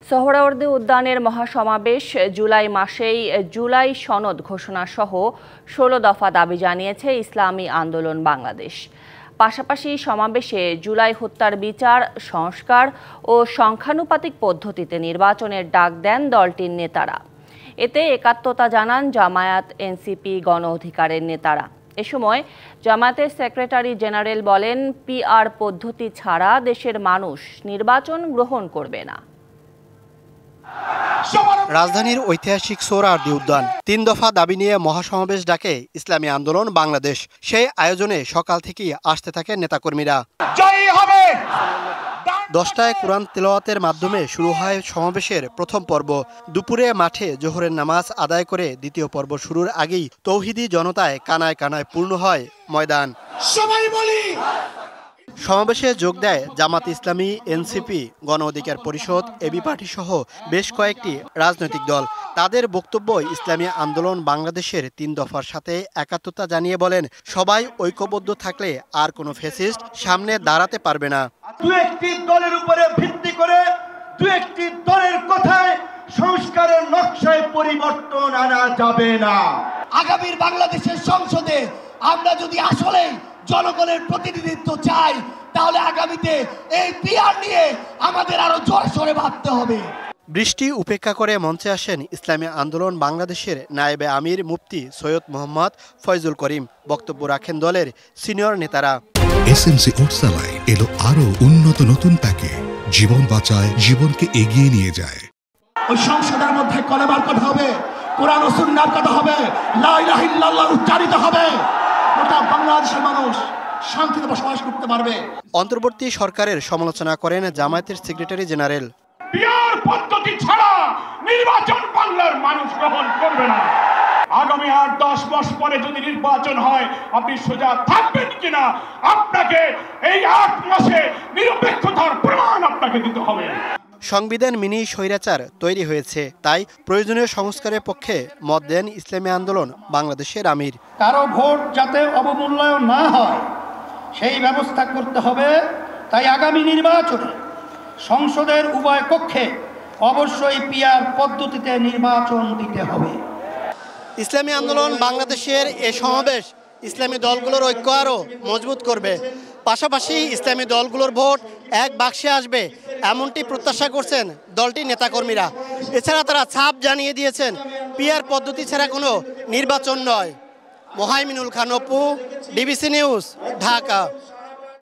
সোহরাওয়ার্দী উদ্যানের মহাসমাবেশ জুলাই মাসেই জুলাই সনদ ঘোষণা সহ ১৬ দফা দাবি জানিয়েছে ইসলামী আন্দোলন বাংলাদেশ। পাশাপাশি সমাবেশে জুলাই হত্যার বিচার, সংস্কার ও সংখ্যানুপাতিক পদ্ধতিতে নির্বাচনের ডাক দেন দলটির নেতারা। এতে একাত্মতা জানান জামায়াত, এনসিপি, গণ অধিকারের নেতারা। এ সময় জামায়াতের সেক্রেটারি জেনারেল বলেন, পিআর পদ্ধতি ছাড়া দেশের মানুষ নির্বাচন গ্রহণ করবে না। রাজধানীর ঐতিহাসিক সোহরাওয়ার্দী উদ্যান ৩ দফা দাবি নিয়ে মহাসমাবেশ ডাকে ইসলামী আন্দোলন বাংলাদেশ। সেই আয়োজনে সকাল থেকেই আসতে থাকে নেতাকর্মীরা। 10টায় কোরআন তেলাওয়াতের মাধ্যমে শুরু হয় সমাবেশের প্রথম পর্ব। দুপুরে মাঠে জোহরের নামাজ আদায় করে দ্বিতীয় পর্ব শুরুর আগেই তৌহিদি জনতায় কানায় কানায় পূর্ণ হয় ময়দান। সমাবেশে যোগ দেয় জামাত ইসলামী, এনসিপি, গণ অধিকার পরিষদ, এবি পার্টি সহ বেশ কয়েকটি রাজনৈতিক দল। তাদের বক্তব্য ইসলামী আন্দোলন বাংলাদেশের ৩ দফার সাথে একাত্মতা জানিয়ে বলেন, সবাই ঐক্যবদ্ধ থাকলে আর কোনো ফ্যাসিস্ট সামনে দাঁড়াতে পারবে না। দু একটি দলের উপরে ভিত্তি করে দু একটি দলের কথায় সংস্কারের নকশায় পরিবর্তন আনা যাবে না। আগামীর বাংলাদেশের সংসদে আমরা যদি আসলে জনগণের প্রতিনিধিত্ব চাই, তাহলে আগামীতে এই পিআর নিয়ে আমাদের আরো জোরে সোরে ভাবতে হবে। বৃষ্টি উপেক্ষা করে মঞ্চে আসেন ইসলামী আন্দোলন বাংলাদেশের নায়েবে আমির মুফতি সৈয়দ মোহাম্মদ ফয়জুল করিম। বক্তব্য রাখেন দলের সিনিয়র নেতারা। এসএমসি ওটসালাই এলো আরো উন্নত নতুন প্যাকে, জীবন বাঁচায়, জীবনকে এগিয়ে নিয়ে যায়। ওই সংসদের মধ্যে কলেমার কথা হবে, কোরআন ও সুন্নাহর কথা হবে, লা ইলাহা ইল্লাল্লাহ উচ্চারিত হবে। গোটা বাংলাদেশের মানুষ শান্তিতে বসবাস করতে পারবে। অন্তর্বর্তী সরকারের সমালোচনা করেন জামায়াতের সেক্রেটারি জেনারেল। পিআর পদ্ধতি ছাড়া নির্বাচন বাংলার মানুষ গ্রহণ করবে না। আগামী ৮-১০ মাস পরে যদি নির্বাচন হয়, আপনি সোজা থাকবেন কিনা আপনাকে এই ৮ মাসে নিরপেক্ষতার প্রমাণ আপনাকে দিতে হবে। সংবিধান মিনি স্বৈরাচার তৈরি হয়েছে, তাই প্রয়োজনীয় সংস্কারের পক্ষে মত দেন ইসলামী আন্দোলন বাংলাদেশের আমির। কারো ভোট যাতে অবমূল্যায়ন না হয় সেই ব্যবস্থা করতে হবে। তাই আগামী নির্বাচনে সংসদের উভয় কক্ষে অবশ্যই পিআর পদ্ধতিতে নির্বাচন দিতে হবে। ইসলামী আন্দোলন বাংলাদেশের এ সমাবেশ ইসলামী দলগুলোর ঐক্য আরও মজবুত করবে। পাশাপাশি ইসলামী দলগুলোর ভোট এক বাক্সে আসবে, এমনটি প্রত্যাশা করছেন দলটির নেতাকর্মীরা। এছাড়া তারা ছাপ জানিয়ে দিয়েছেন, পিআর পদ্ধতি ছাড়া কোনো নির্বাচন নয়। Mohaiminul Khan Apu, DBC news, Dhaka.